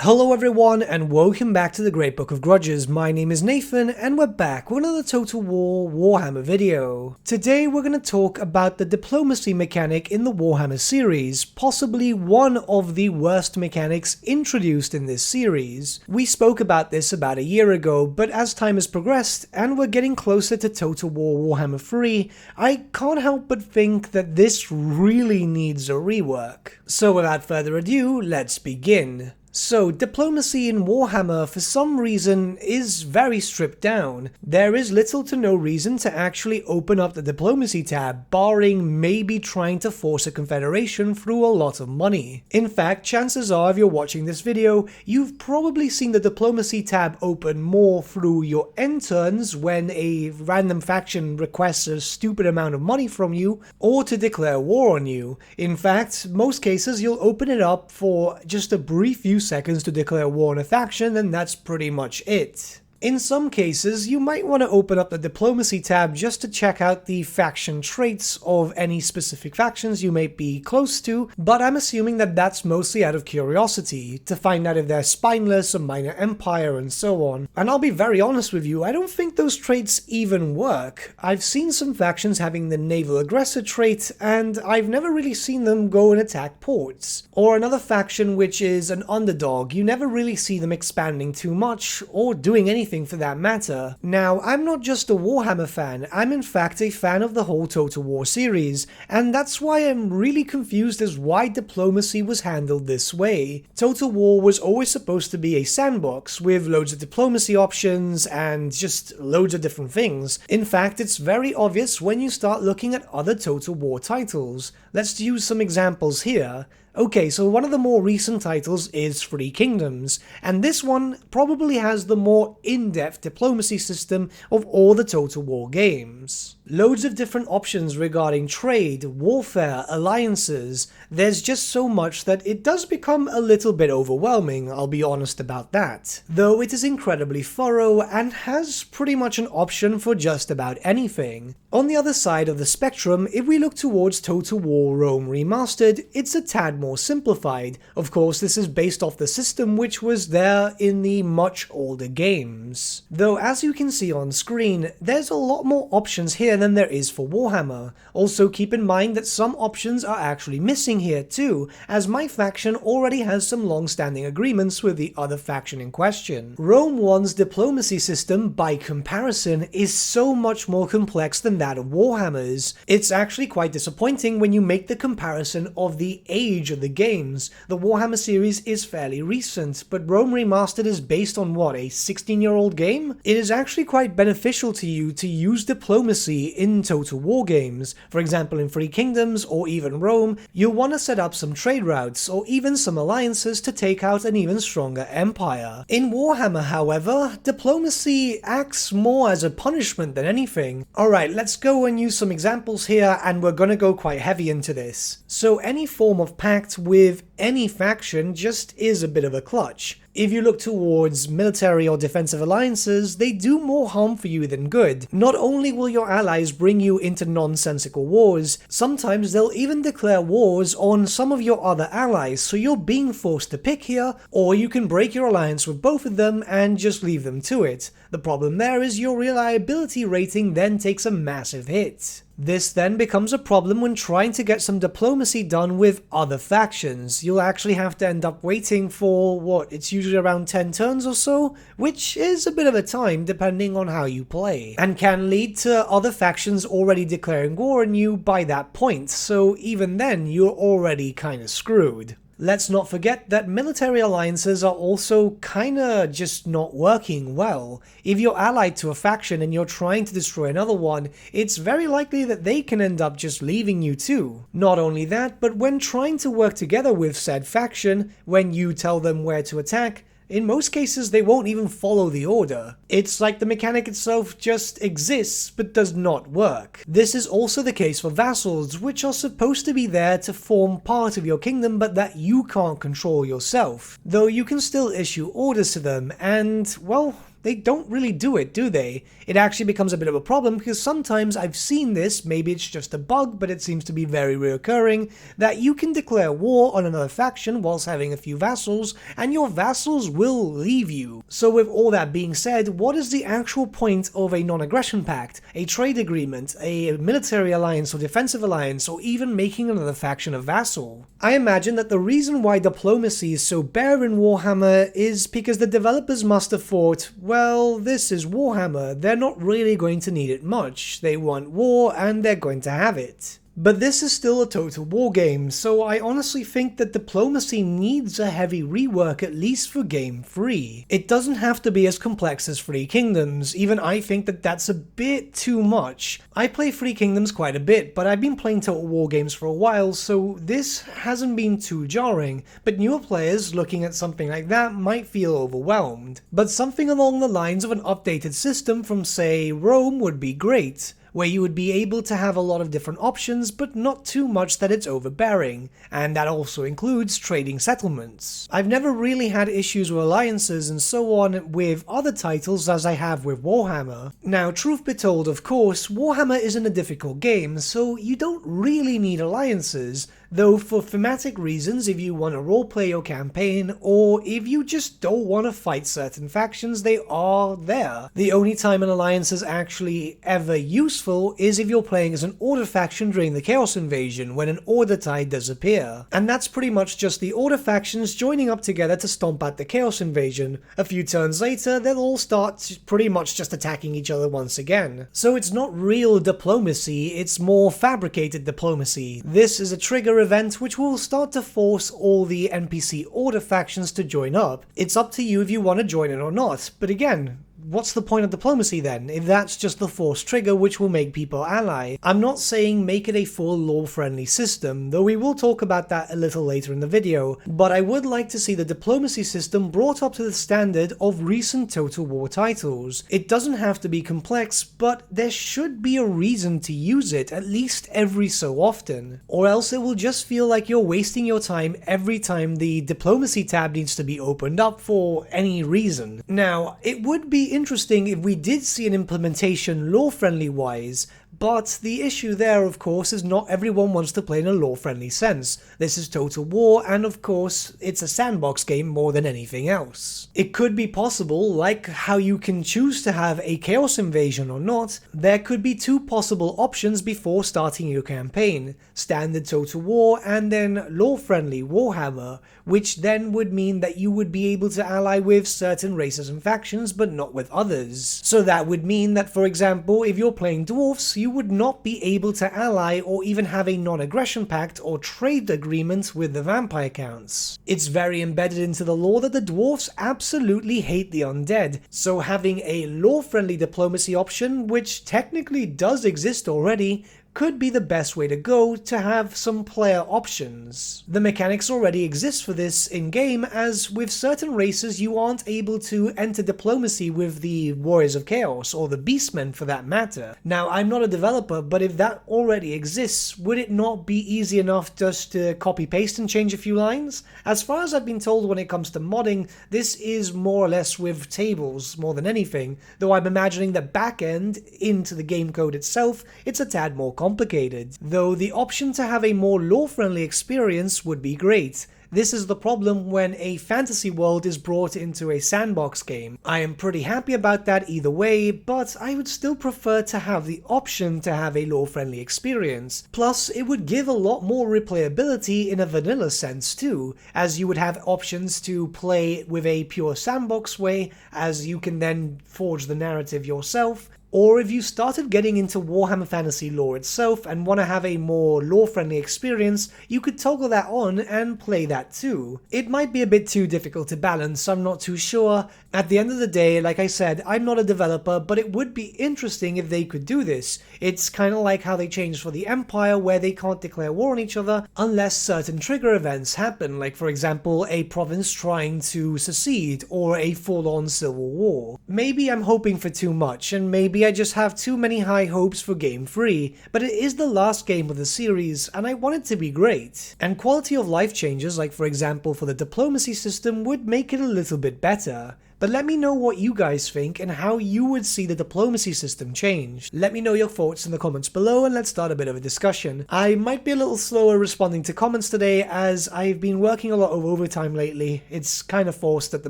Hello everyone and welcome back to the Great Book of Grudges. My name is Nathan and we're back with another Total War Warhammer video. Today we're going to talk about the diplomacy mechanic in the Warhammer series, possibly one of the worst mechanics introduced in this series. We spoke about this about a year ago, but as time has progressed and we're getting closer to Total War Warhammer 3, I can't help but think that this really needs a rework. So without further ado, let's begin. So, diplomacy in Warhammer for some reason is very stripped down. There is little to no reason to actually open up the diplomacy tab, barring maybe trying to force a confederation through a lot of money. In fact, chances are if you're watching this video, you've probably seen the diplomacy tab open more through your end turns when a random faction requests a stupid amount of money from you, or to declare war on you. In fact, most cases you'll open it up for just a brief few seconds to declare war on a faction, and that's pretty much it. In some cases, you might want to open up the diplomacy tab just to check out the faction traits of any specific factions you may be close to, but I'm assuming that that's mostly out of curiosity, to find out if they're spineless, a minor empire, and so on. And I'll be very honest with you, I don't think those traits even work. I've seen some factions having the naval aggressor trait, and I've never really seen them go and attack ports. Or another faction which is an underdog, you never really see them expanding too much, or doing anything for that matter. Now, I'm not just a Warhammer fan, I'm in fact a fan of the whole Total War series, and that's why I'm really confused as why diplomacy was handled this way. Total War was always supposed to be a sandbox with loads of diplomacy options and just loads of different things. In fact, it's very obvious when you start looking at other Total War titles. Let's use some examples here. Okay, so one of the more recent titles is Three Kingdoms, and this one probably has the more in-depth diplomacy system of all the Total War games. Loads of different options regarding trade, warfare, alliances. There's just so much that it does become a little bit overwhelming, I'll be honest about that. Though it is incredibly thorough and has pretty much an option for just about anything. On the other side of the spectrum, if we look towards Total War Rome Remastered, it's a tad more simplified. Of course, this is based off the system which was there in the much older games. Though as you can see on screen, there's a lot more options here than there is for Warhammer. Also keep in mind that some options are actually missing here too, as my faction already has some long-standing agreements with the other faction in question. Rome 1's diplomacy system, by comparison, is so much more complex than that of Warhammer's. It's actually quite disappointing when you make the comparison of the age of the games. The Warhammer series is fairly recent, but Rome Remastered is based on what, a 16-year-old game? It is actually quite beneficial to you to use diplomacy in Total War games. For example, in Three Kingdoms or even Rome, you'll want to set up some trade routes or even some alliances to take out an even stronger empire. In Warhammer, however, diplomacy acts more as a punishment than anything. Alright, let's go and use some examples here, and we're gonna go quite heavy into this. So any form of pact with any faction just is a bit of a clutch. If you look towards military or defensive alliances, they do more harm for you than good. Not only will your allies bring you into nonsensical wars, sometimes they'll even declare wars on some of your other allies, so you're being forced to pick here, or you can break your alliance with both of them and just leave them to it. The problem there is your reliability rating then takes a massive hit. This then becomes a problem when trying to get some diplomacy done with other factions. You'll actually have to end up waiting for, what, it's usually around 10 turns or so, which is a bit of a time depending on how you play, and can lead to other factions already declaring war on you by that point, so even then you're already kinda screwed. Let's not forget that military alliances are also kinda just not working well. If you're allied to a faction and you're trying to destroy another one, it's very likely that they can end up just leaving you too. Not only that, but when trying to work together with said faction, when you tell them where to attack, in most cases they won't even follow the order. It's like the mechanic itself just exists but does not work. This is also the case for vassals, which are supposed to be there to form part of your kingdom but that you can't control yourself. Though you can still issue orders to them, and, well, They don't really do it, do they? It actually becomes a bit of a problem because sometimes I've seen this, maybe it's just a bug, but it seems to be very reoccurring, that you can declare war on another faction whilst having a few vassals, and your vassals will leave you. So with all that being said, what is the actual point of a non-aggression pact, a trade agreement, a military alliance or defensive alliance, or even making another faction a vassal? I imagine that the reason why diplomacy is so bare in Warhammer is because the developers must have thought, well, this is Warhammer, they're not really going to need it much, they want war and they're going to have it. But this is still a total war game, so I honestly think that diplomacy needs a heavy rework, at least for Game 3. It doesn't have to be as complex as Three Kingdoms, even I think that that's a bit too much. I play Three Kingdoms quite a bit, but I've been playing Total War games for a while, so this hasn't been too jarring, but newer players looking at something like that might feel overwhelmed. But something along the lines of an updated system from, say, Rome would be great, where you would be able to have a lot of different options, but not too much that it's overbearing, and that also includes trading settlements. I've never really had issues with alliances and so on with other titles as I have with Warhammer. Now, truth be told, of course, Warhammer isn't a difficult game, so you don't really need alliances, though for thematic reasons, if you want to roleplay your campaign, or if you just don't want to fight certain factions, they are there. The only time an alliance is actually ever useful is if you're playing as an Order faction during the Chaos Invasion, when an Order tide does appear. And that's pretty much just the Order factions joining up together to stomp out the Chaos Invasion. A few turns later, they'll all start pretty much just attacking each other once again. So it's not real diplomacy, it's more fabricated diplomacy. This is a trigger event which will start to force all the NPC Order factions to join up. It's up to you if you want to join in or not, but again, what's the point of diplomacy then, if that's just the force trigger which will make people ally? I'm not saying make it a full lore-friendly system, though we will talk about that a little later in the video, but I would like to see the diplomacy system brought up to the standard of recent Total War titles. It doesn't have to be complex, but there should be a reason to use it at least every so often, or else it will just feel like you're wasting your time every time the diplomacy tab needs to be opened up for any reason. Now, it would be interesting if we did see an implementation lore-friendly wise, but the issue there, of course, is not everyone wants to play in a lore-friendly sense. This is Total War, and of course, it's a sandbox game more than anything else. It could be possible, like how you can choose to have a Chaos Invasion or not, there could be two possible options before starting your campaign: Standard Total War and then lore-friendly Warhammer, which then would mean that you would be able to ally with certain races and factions, but not with others. So that would mean that, for example, if you're playing Dwarfs, you would not be able to ally or even have a non-aggression pact or trade agreement with the vampire counts. It's very embedded into the lore that the dwarfs absolutely hate the undead, so having a lore-friendly diplomacy option, which technically does exist already, could be the best way to go to have some player options. The mechanics already exist for this in-game, as with certain races you aren't able to enter diplomacy with the Warriors of Chaos, or the Beastmen for that matter. Now, I'm not a developer, but if that already exists, would it not be easy enough just to copy-paste and change a few lines? As far as I've been told when it comes to modding, this is more or less with tables more than anything, though I'm imagining the back-end into the game code itself, it's a tad more complicated, though the option to have a more lore-friendly experience would be great. This is the problem when a fantasy world is brought into a sandbox game. I am pretty happy about that either way, but I would still prefer to have the option to have a lore-friendly experience. Plus, it would give a lot more replayability in a vanilla sense too, as you would have options to play with a pure sandbox way, as you can then forge the narrative yourself. Or if you started getting into Warhammer Fantasy lore itself and want to have a more lore-friendly experience, you could toggle that on and play that too. It might be a bit too difficult to balance, I'm not too sure. At the end of the day, like I said, I'm not a developer, but it would be interesting if they could do this. It's kind of like how they changed for the Empire, where they can't declare war on each other unless certain trigger events happen, like for example a province trying to secede or a full-on civil war. Maybe I'm hoping for too much, and maybe I just have too many high hopes for Game 3, but it is the last game of the series, and I want it to be great. And quality of life changes, like for example for the diplomacy system, would make it a little bit better. But let me know what you guys think and how you would see the diplomacy system change. Let me know your thoughts in the comments below and let's start a bit of a discussion. I might be a little slower responding to comments today as I've been working a lot of overtime lately. It's kind of forced at the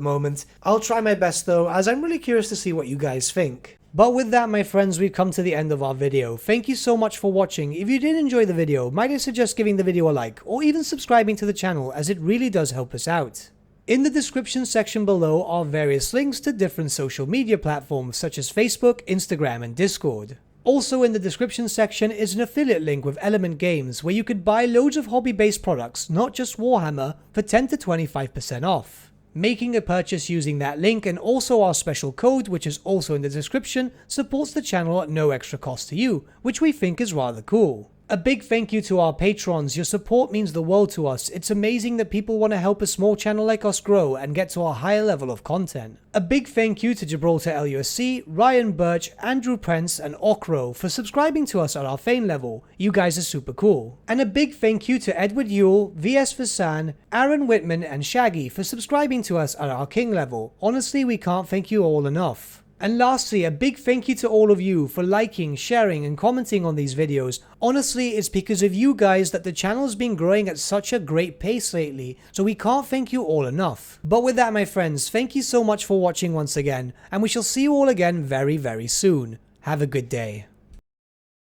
moment. I'll try my best though, as I'm really curious to see what you guys think. But with that, my friends, we've come to the end of our video. Thank you so much for watching. If you did enjoy the video, might I suggest giving the video a like, or even subscribing to the channel, as it really does help us out. In the description section below are various links to different social media platforms such as Facebook, Instagram, and Discord. Also in the description section is an affiliate link with Element Games where you could buy loads of hobby-based products, not just Warhammer, for 10 to 25% off. Making a purchase using that link and also our special code, which is also in the description, supports the channel at no extra cost to you, which we think is rather cool. A big thank you to our patrons. Your support means the world to us. It's amazing that people want to help a small channel like us grow and get to a higher level of content. A big thank you to Gibraltar LUSC, Ryan Bertsche, Andrew Prince, and Okro for subscribing to us at our Fane level. You guys are super cool. And a big thank you to Edward Yule, VS Vasan, Aaron Whitman, and Shaggy for subscribing to us at our King level. Honestly, we can't thank you all enough. And lastly, a big thank you to all of you for liking, sharing, and commenting on these videos. Honestly, it's because of you guys that the channel has been growing at such a great pace lately, so we can't thank you all enough. But with that, my friends, thank you so much for watching once again, and we shall see you all again very, very soon. Have a good day.